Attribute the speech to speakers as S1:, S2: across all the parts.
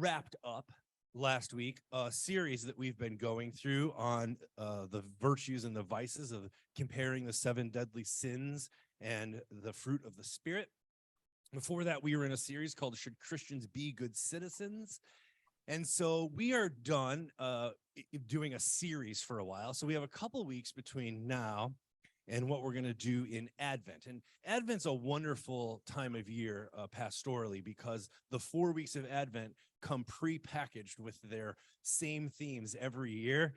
S1: wrapped up last week a series that we've been going through on the virtues and the vices of comparing the 7 deadly sins and the fruit of the Spirit. Before that, we were in a series called Should Christians Be Good Citizens? And so we are done doing a series for a while. So we have a couple weeks between now and what we're going to do in Advent. And Advent's a wonderful time of year pastorally, because the 4 weeks of Advent come pre-packaged with their same themes every year.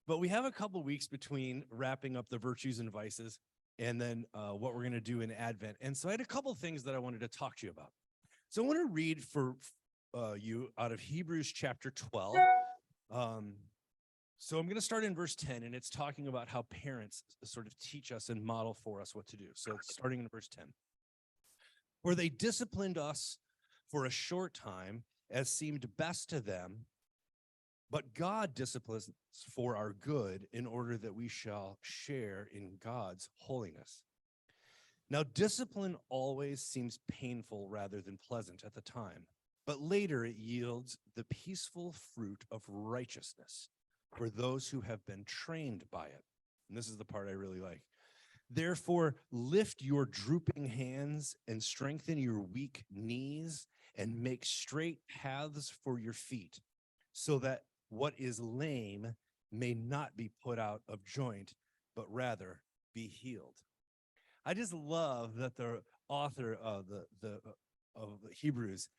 S1: But we have a couple weeks between wrapping up the virtues and vices and then what we're going to do in Advent. And so I had a couple things that I wanted to talk to you about. So I want to read for you out of Hebrews chapter 12. So I'm going to start in verse 10, and it's talking about how parents sort of teach us and model for us what to do. So it's starting in verse 10. For they disciplined us for a short time, as seemed best to them, but God disciplines for our good, in order that we shall share in God's holiness. Now, discipline always seems painful rather than pleasant at the time, but later it yields the peaceful fruit of righteousness for those who have been trained by it. And this is the part I really like. Therefore, lift your drooping hands and strengthen your weak knees, and make straight paths for your feet, so that what is lame may not be put out of joint, but rather be healed. I just love that the author of of Hebrews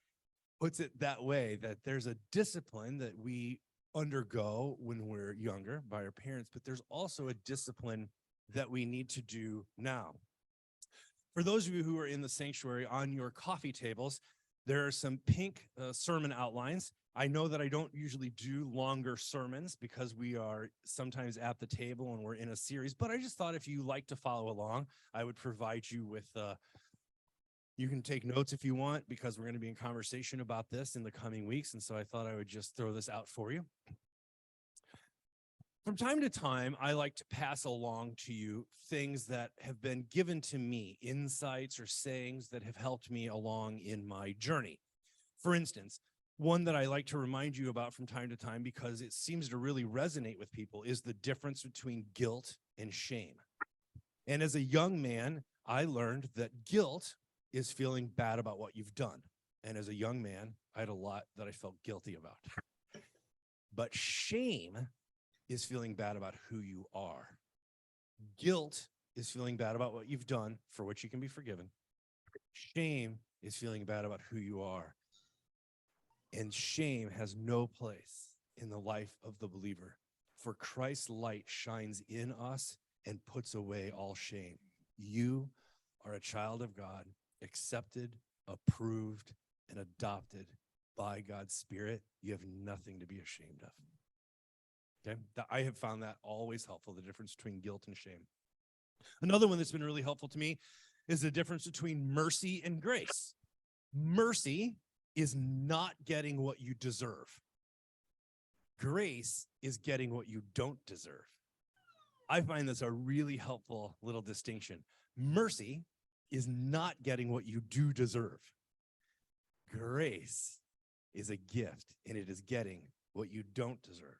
S1: puts it that way, that there's a discipline that we undergo when we're younger by our parents, but there's also a discipline that we need to do now. For those of you who are in the sanctuary, on your coffee tables, there are some pink sermon outlines. I know that I don't usually do longer sermons because we are sometimes at the table and we're in a series, but I just thought if you like to follow along, I would provide you with, you can take notes if you want, because we're going to be in conversation about this in the coming weeks. And so I thought I would just throw this out for you. From time to time, I like to pass along to you things that have been given to me, insights or sayings that have helped me along in my journey. For instance, one that I like to remind you about from time to time, because it seems to really resonate with people, is the difference between guilt and shame. And as a young man, I learned that guilt is feeling bad about what you've done. And as a young man, I had a lot that I felt guilty about. But shame is feeling bad about who you are. Guilt is feeling bad about what you've done, for which you can be forgiven. Shame is feeling bad about who you are. And shame has no place in the life of the believer, for Christ's light shines in us and puts away all shame. You are a child of God, accepted, approved, and adopted by God's Spirit. You have nothing to be ashamed of. Okay, I have found that always helpful, the difference between guilt and shame. Another one that's been really helpful to me is the difference between mercy and grace. Mercy is not getting what you deserve. Grace is getting what you don't deserve. I find this a really helpful little distinction. Mercy is not getting what you do deserve. Grace is a gift, and it is getting what you don't deserve.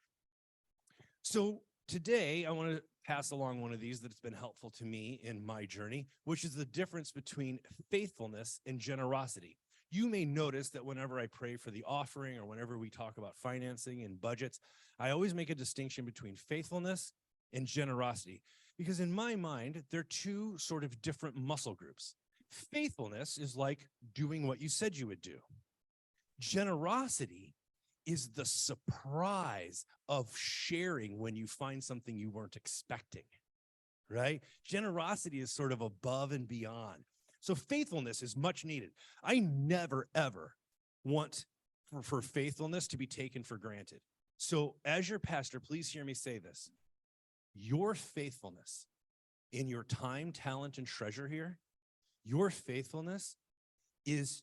S1: So today, I want to pass along one of these that's been helpful to me in my journey, which is the difference between faithfulness and generosity. You may notice that whenever I pray for the offering, or whenever we talk about financing and budgets, I always make a distinction between faithfulness and generosity, because in my mind, they're two sort of different muscle groups. Faithfulness is like doing what you said you would do. Generosity is the surprise of sharing when you find something you weren't expecting, right? Generosity is sort of above and beyond. So faithfulness is much needed. I never, ever want for faithfulness to be taken for granted. So as your pastor, please hear me say this. Your faithfulness in your time, talent, and treasure here, your faithfulness is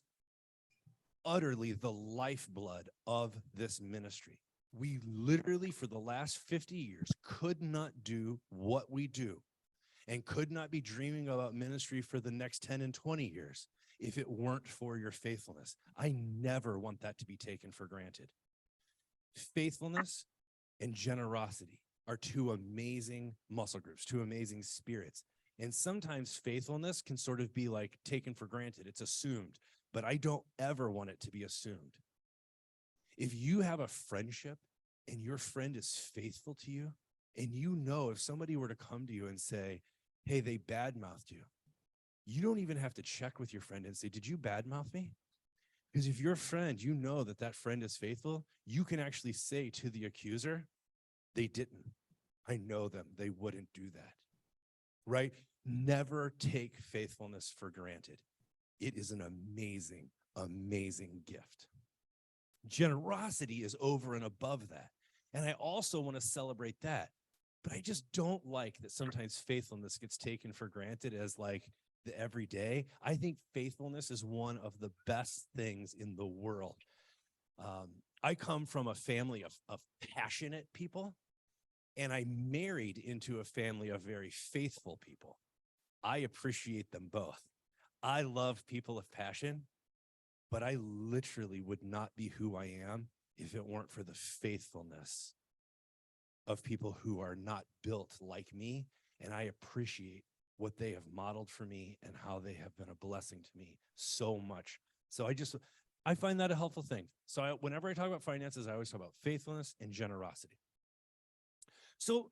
S1: utterly the lifeblood of this ministry. We literally, for the last 50 years, could not do what we do and could not be dreaming about ministry for the next 10 and 20 years if it weren't for your faithfulness. I never want that to be taken for granted. Faithfulness and generosity are two amazing muscle groups, two amazing spirits. And sometimes faithfulness can sort of be like taken for granted. It's assumed, but I don't ever want it to be assumed. If you have a friendship and your friend is faithful to you, and you know if somebody were to come to you and say, hey, they badmouthed you, you don't even have to check with your friend and say, did you badmouth me? Because if your friend, you know that that friend is faithful, you can actually say to the accuser, they didn't. I know them. They wouldn't do that, right? Never take faithfulness for granted. It is an amazing, amazing gift. Generosity is over and above that. And I also want to celebrate that. But I just don't like that sometimes faithfulness gets taken for granted as like the everyday. I think faithfulness is one of the best things in the world. I come from a family of passionate people, and I married into a family of very faithful people. I appreciate them both. I love people of passion, but I literally would not be who I am if it weren't for the faithfulness of people who are not built like me, and I appreciate what they have modeled for me and how they have been a blessing to me so much. So I find that a helpful thing. So whenever I talk about finances, I always talk about faithfulness and generosity. So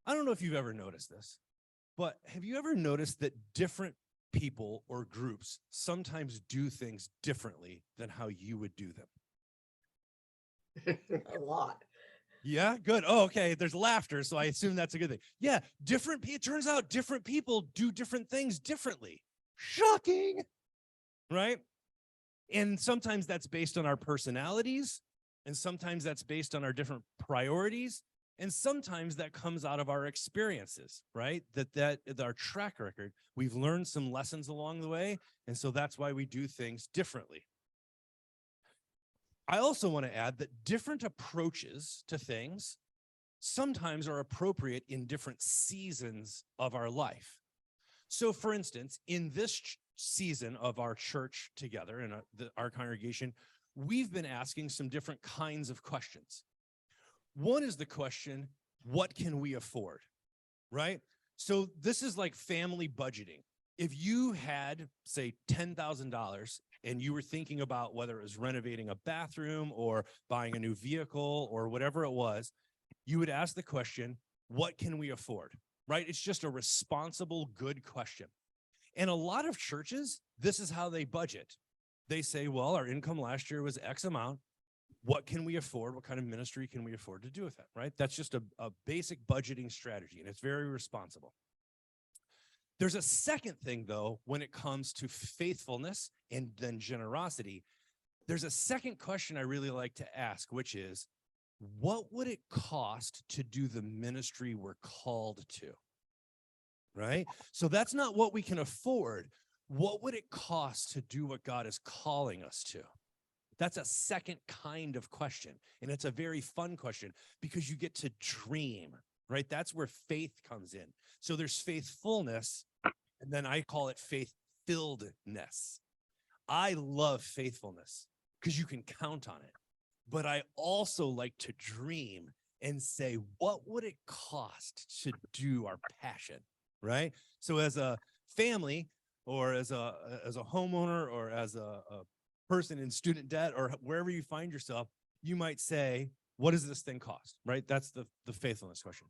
S1: I don't know if you've ever noticed this, but have you ever noticed that different people or groups sometimes do things differently than how you would do them?
S2: A lot.
S1: Yeah, good. Oh, okay. There's laughter, so I assume that's a good thing. Yeah, it turns out different people do different things differently. Shocking, right? And sometimes that's based on our personalities, and sometimes that's based on our different priorities, and sometimes that comes out of our experiences, right? That our track record, we've learned some lessons along the way, and so that's why we do things differently. I also want to add that different approaches to things sometimes are appropriate in different seasons of our life. So, for instance, in this season of our church together in our congregation, we've been asking some different kinds of questions. One is the question, what can we afford, right? So this is like family budgeting. If you had, say, $10,000 and you were thinking about whether it was renovating a bathroom or buying a new vehicle or whatever it was, you would ask the question, what can we afford, right? It's just a responsible, good question. And a lot of churches, this is how they budget. They say, well, our income last year was X amount. What can we afford? What kind of ministry can we afford to do with that, right? That's just a basic budgeting strategy, and it's very responsible. There's a second thing, though, when it comes to faithfulness and then generosity. There's a second question I really like to ask, which is, what would it cost to do the ministry we're called to, right? So that's not what we can afford. What would it cost to do what God is calling us to? That's a second kind of question, and it's a very fun question because you get to dream, right? That's where faith comes in. So there's faithfulness, and then I call it faith-filled-ness. I love faithfulness because you can count on it, but I also like to dream and say, what would it cost to do our passion, right? So as a family or as a homeowner or as a person in student debt or wherever you find yourself, you might say, what does this thing cost, right? That's the faithfulness question.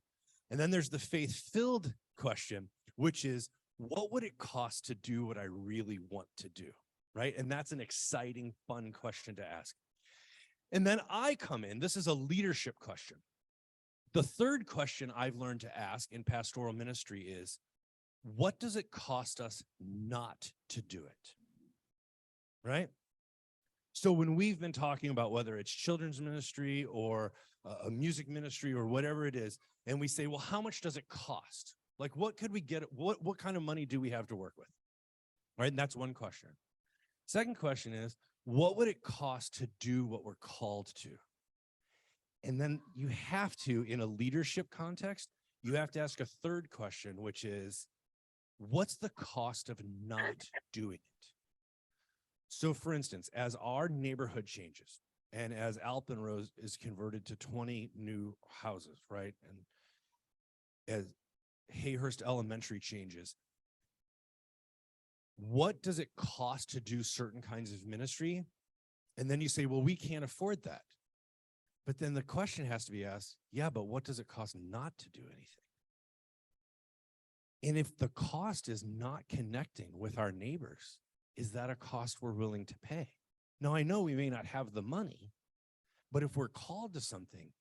S1: And then there's the faith-filled question, which is, what would it cost to do what I really want to do, right? And that's an exciting, fun question to ask. And then I come in, this is a leadership question. The third question I've learned to ask in pastoral ministry is, what does it cost us not to do it, right? So when we've been talking about whether it's children's ministry or a music ministry or whatever it is, and we say, well, how much does it cost? Like, what could we get? What kind of money do we have to work with? Right? And that's one question. Second question is, what would it cost to do what we're called to? And then you have to, in a leadership context, you have to ask a third question, which is, what's the cost of not doing it? So for instance, as our neighborhood changes and as Alpenrose is converted to 20 new houses, right? And as Hayhurst Elementary changes, what does it cost to do certain kinds of ministry? And then you say, well, we can't afford that. But then the question has to be asked, yeah, but what does it cost not to do anything? And if the cost is not connecting with our neighbors, is that a cost we're willing to pay? Now, I know we may not have the money, but if we're called to something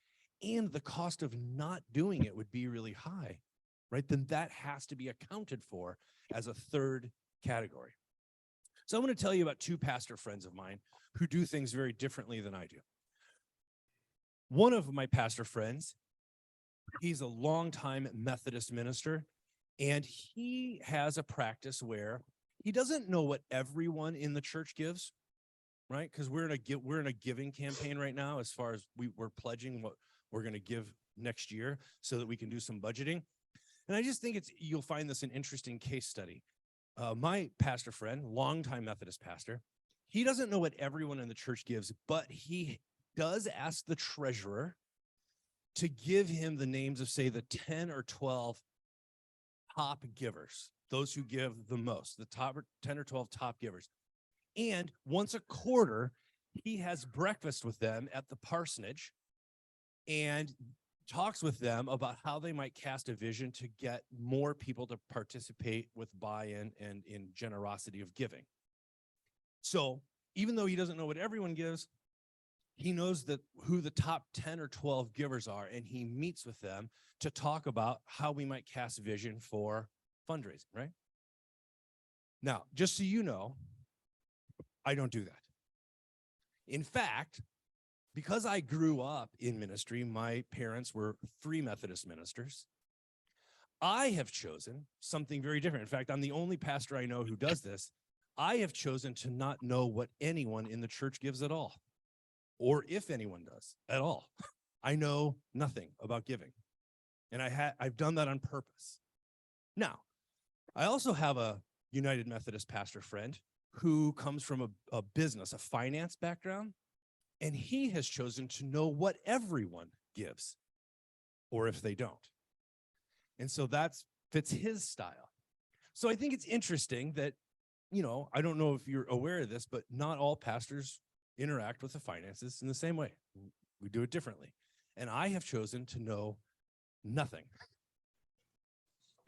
S1: and the cost of not doing it would be really high, right, then that has to be accounted for as a third category. So I'm going to tell you about two pastor friends of mine who do things very differently than I do. One of my pastor friends, he's a longtime Methodist minister, and he has a practice where he doesn't know what everyone in the church gives, right? Because we're in a giving campaign right now, as far as we're pledging what we're going to give next year so that we can do some budgeting. And I just think you'll find this an interesting case study. My pastor friend, longtime Methodist pastor, he doesn't know what everyone in the church gives, but he does ask the treasurer to give him the names of, say, the 10 or 12 top givers, those who give the most, the top 10 or 12 top givers. And once a quarter, he has breakfast with them at the parsonage and talks with them about how they might cast a vision to get more people to participate with buy-in and in generosity of giving. So even though he doesn't know what everyone gives, he knows who the top 10 or 12 givers are, and he meets with them to talk about how we might cast vision for fundraising, right? Now, just so you know, I don't do that. In fact, because I grew up in ministry, my parents were 3 Methodist ministers. I have chosen something very different. In fact, I'm the only pastor I know who does this. I have chosen to not know what anyone in the church gives at all, or if anyone does at all. I know nothing about giving, and I've done that on purpose. Now, I also have a United Methodist pastor friend who comes from a business, a finance background, and he has chosen to know what everyone gives, or if they don't. And so that fits his style. So I think it's interesting that, I don't know if you're aware of this, but not all pastors interact with the finances in the same way. We do it differently. And I have chosen to know nothing.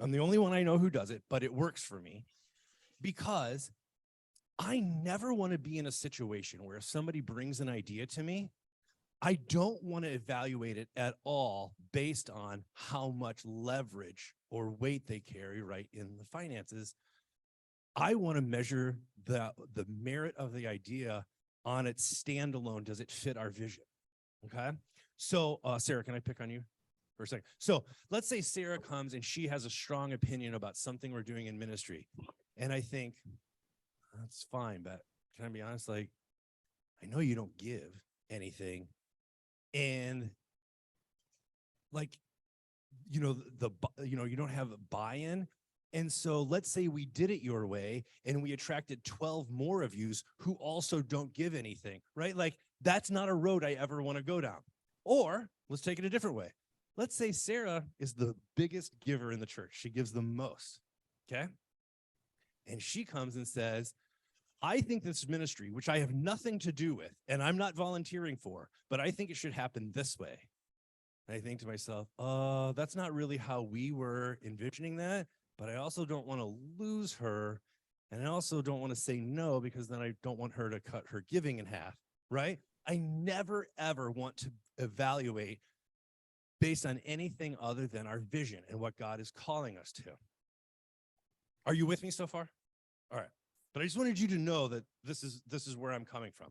S1: I'm the only one I know who does it, but it works for me because I never want to be in a situation where if somebody brings an idea to me, I don't want to evaluate it at all based on how much leverage or weight they carry right in the finances. I want to measure the merit of the idea on its standalone. Does it fit our vision? Okay. So, Sarah, can I pick on you for a second? So let's say Sarah comes and she has a strong opinion about something we're doing in ministry. And I think, that's fine, but can I be honest? Like, I know you don't give anything. And like, you don't have a buy-in. And so let's say we did it your way and we attracted 12 more of you who also don't give anything, right? Like, that's not a road I ever want to go down. Or let's take it a different way. Let's say Sarah is the biggest giver in the church. She gives the most, okay? And she comes and says, I think this ministry, which I have nothing to do with, and I'm not volunteering for, but I think it should happen this way. And I think to myself, that's not really how we were envisioning that, but I also don't want to lose her, and I also don't want to say no, because then I don't want her to cut her giving in half, right? I never, ever want to evaluate based on anything other than our vision and what God is calling us to. Are you with me so far? All right. But I just wanted you to know that this is where I'm coming from.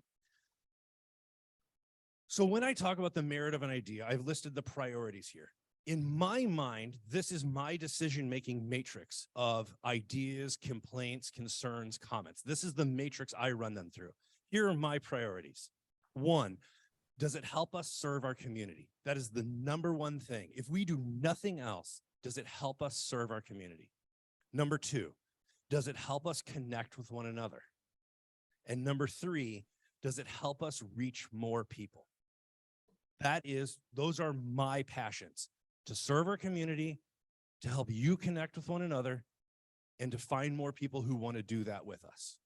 S1: So when I talk about the merit of an idea, I've listed the priorities here. In my mind, this is my decision-making matrix of ideas, complaints, concerns, comments. This is the matrix I run them through. Here are my priorities. 1, does it help us serve our community? That is the number one thing. If we do nothing else, does it help us serve our community? Number 2, does it help us connect with one another? And number 3, does it help us reach more people? Those are my passions: to serve our community, to help you connect with one another, and to find more people who want to do that with us.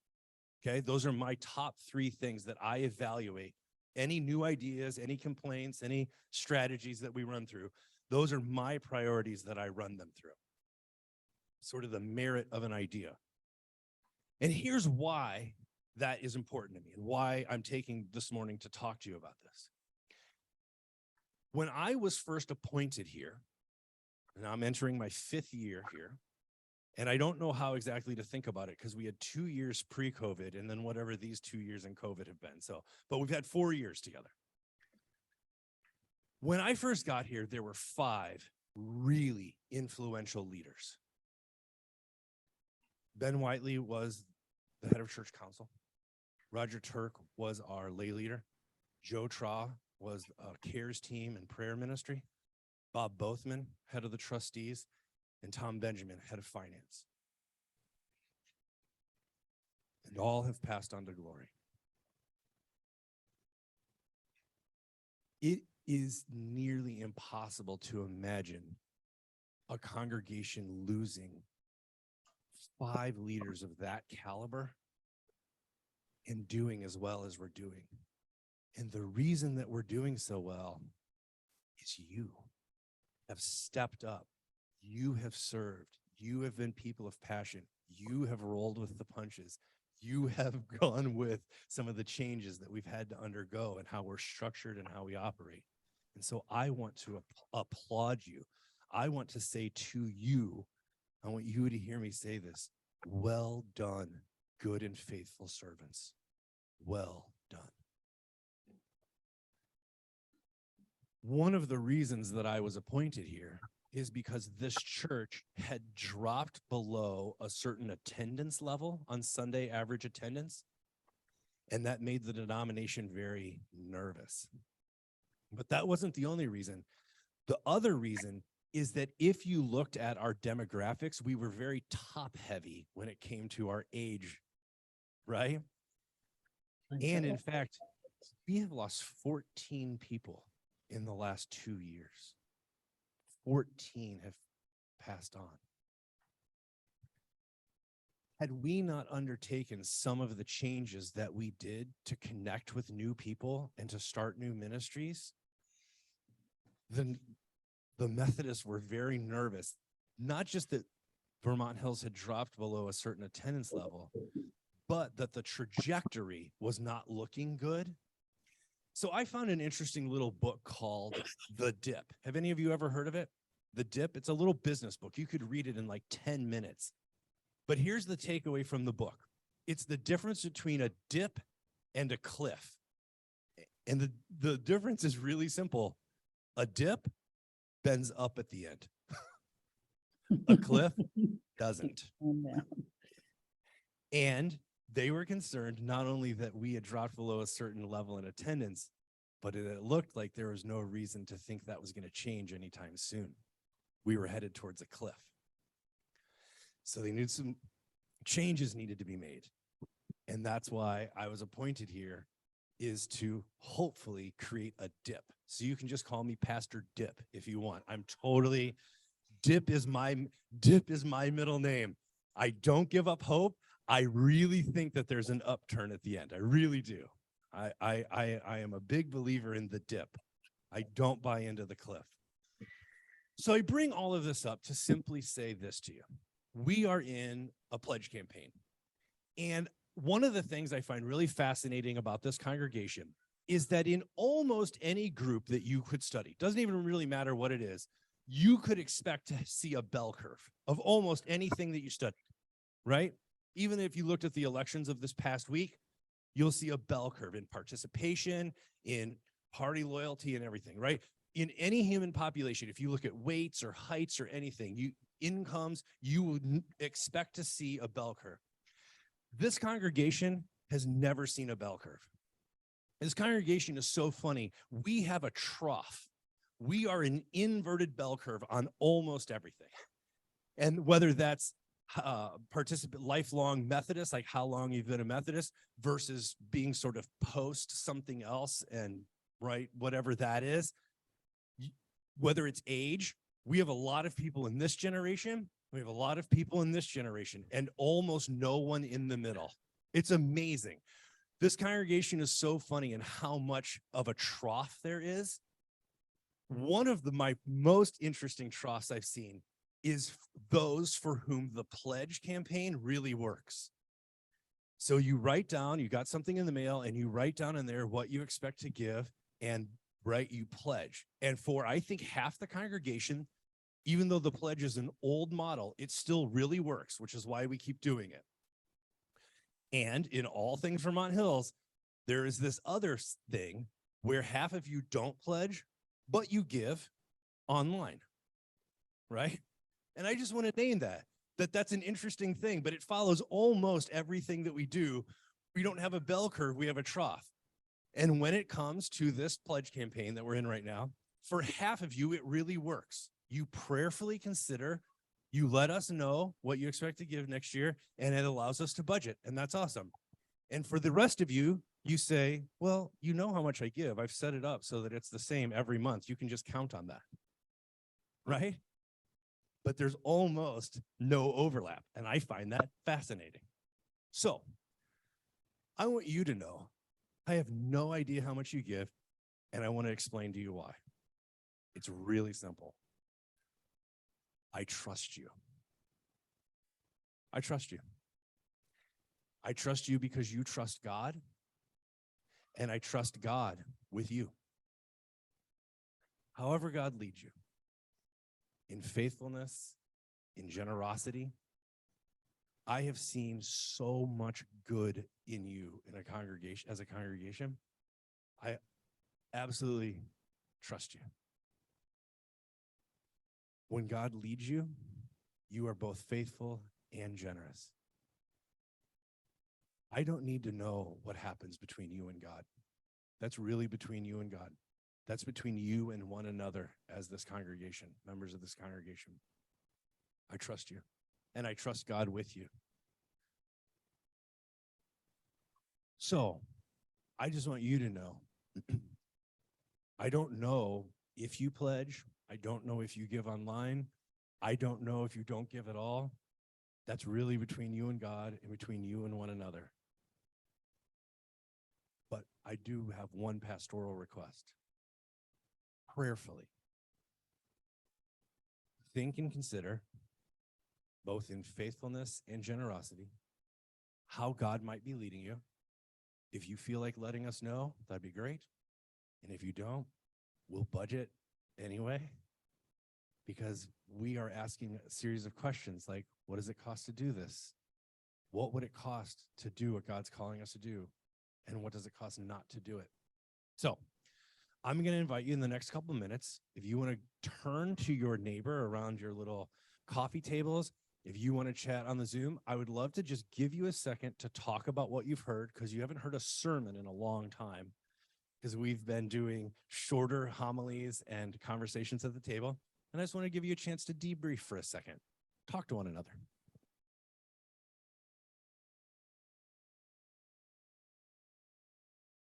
S1: Okay, those are my top 3 things that I evaluate. Any new ideas, any complaints, any strategies that we run through, those are my priorities that I run them through. Sort of the merit of an idea. And here's why that is important to me and why I'm taking this morning to talk to you about this. When I was first appointed here, and I'm entering my 5th year here, and I don't know how exactly to think about it because we had 2 years pre-COVID and then whatever these 2 years in COVID have been. But we've had 4 years together. When I first got here, there were 5 really influential leaders. Ben Whiteley was the head of church council. Roger Turk was our lay leader. Joe Traw was a CARES team and prayer ministry. Bob Bothman, head of the trustees, and Tom Benjamin, head of finance. And all have passed on to glory. It is nearly impossible to imagine a congregation losing 5 leaders of that caliber and doing as well as we're doing. And the reason that we're doing so well is you have stepped up. You have served. You have been people of passion. You have rolled with the punches. You have gone with some of the changes that we've had to undergo and how we're structured and how we operate. And so I want to applaud you. I want to say to you, I want you to hear me say this: well done, good and faithful servants. Well done. One of the reasons that I was appointed here is because this church had dropped below a certain attendance level on Sunday average attendance, and that made the denomination very nervous. But that wasn't the only reason. The other reason is that if you looked at our demographics, we were very top heavy when it came to our age, right? And in fact, we have lost 14 people in the last 2 years. 14 have passed on. Had we not undertaken some of the changes that we did to connect with new people and to start new ministries, then the Methodists were very nervous. Not just that Vermont Hills had dropped below a certain attendance level, but that the trajectory was not looking good. So I found an interesting little book called The Dip. Have any of you ever heard of it? The Dip. It's a little business book. You could read it in like 10 minutes. But here's the takeaway from the book. It's the difference between a dip and a cliff. And the difference is really simple. A dip bends up at the end. A cliff doesn't. And they were concerned not only that we had dropped below a certain level in attendance, but it looked like there was no reason to think that was going to change anytime soon. We were headed towards a cliff. So they knew some changes needed to be made. And that's why I was appointed here, is to hopefully create a dip. So you can just call me Pastor Dip if you want. Dip is my middle name. I don't give up hope. I really think that there's an upturn at the end. I really do. I am a big believer in the dip. I don't buy into the cliff. So I bring all of this up to simply say this to you. We are in a pledge campaign. And one of the things I find really fascinating about this congregation is that in almost any group that you could study, doesn't even really matter what it is, you could expect to see a bell curve of almost anything that you study, right? Even if you looked at the elections of this past week, you'll see a bell curve in participation, in party loyalty and everything, right? In any human population, if you look at weights or heights or anything, incomes, you would expect to see a bell curve. This congregation has never seen a bell curve. This congregation is so funny. We have a trough. We are an inverted bell curve on almost everything. And whether that's lifelong Methodist, like how long you've been a Methodist, versus being sort of post something else, and right, whatever that is, whether it's age, we have a lot of people in this generation, we have a lot of people in this generation, and almost no one in the middle. It's amazing. This congregation is so funny in how much of a trough there is. One of my most interesting troughs I've seen is those for whom the pledge campaign really works. So you write down, you got something in the mail, and you write down in there what you expect to give, and you pledge. And for, I think, half the congregation, even though the pledge is an old model, it still really works, which is why we keep doing it. And in all things Vermont Hills, there is this other thing where half of you don't pledge, but you give online, right? And I just want to name that's an interesting thing, but it follows almost everything that we do. We don't have a bell curve, we have a trough. And when it comes to this pledge campaign that we're in right now, for half of you, it really works. You prayerfully consider, you let us know what you expect to give next year, and it allows us to budget, and that's awesome. And for the rest of you, you say, well, you know how much I give. I've set it up so that it's the same every month. You can just count on that, right? But there's almost no overlap, and I find that fascinating. So I want you to know, I have no idea how much you give, and I want to explain to you why. It's really simple. I trust you. I trust you. I trust you because you trust God, and I trust God with you. However God leads you, in faithfulness, in generosity, I have seen so much good in you in a congregation, as a congregation. I absolutely trust you. When God leads you, you are both faithful and generous. I don't need to know what happens between you and God. That's really between you and God. That's between you and one another as this congregation, members of this congregation. I trust you, and I trust God with you. So I just want you to know, I don't know if you pledge. I don't know if you give online. I don't know if you don't give at all. That's really between you and God and between you and one another. But I do have one pastoral request. Prayerfully, think and consider, both in faithfulness and generosity, how God might be leading you. If you feel like letting us know, that'd be great. And if you don't, we'll budget anyway, because we are asking a series of questions like, what does it cost to do this? What would it cost to do what God's calling us to do? And what does it cost not to do it? So I'm going to invite you in the next couple of minutes, if you want to turn to your neighbor around your little coffee tables, if you want to chat on the Zoom, I would love to just give you a second to talk about what you've heard, because you haven't heard a sermon in a long time, because we've been doing shorter homilies and conversations at the table. And I just want to give you a chance to debrief for a second. Talk to one another.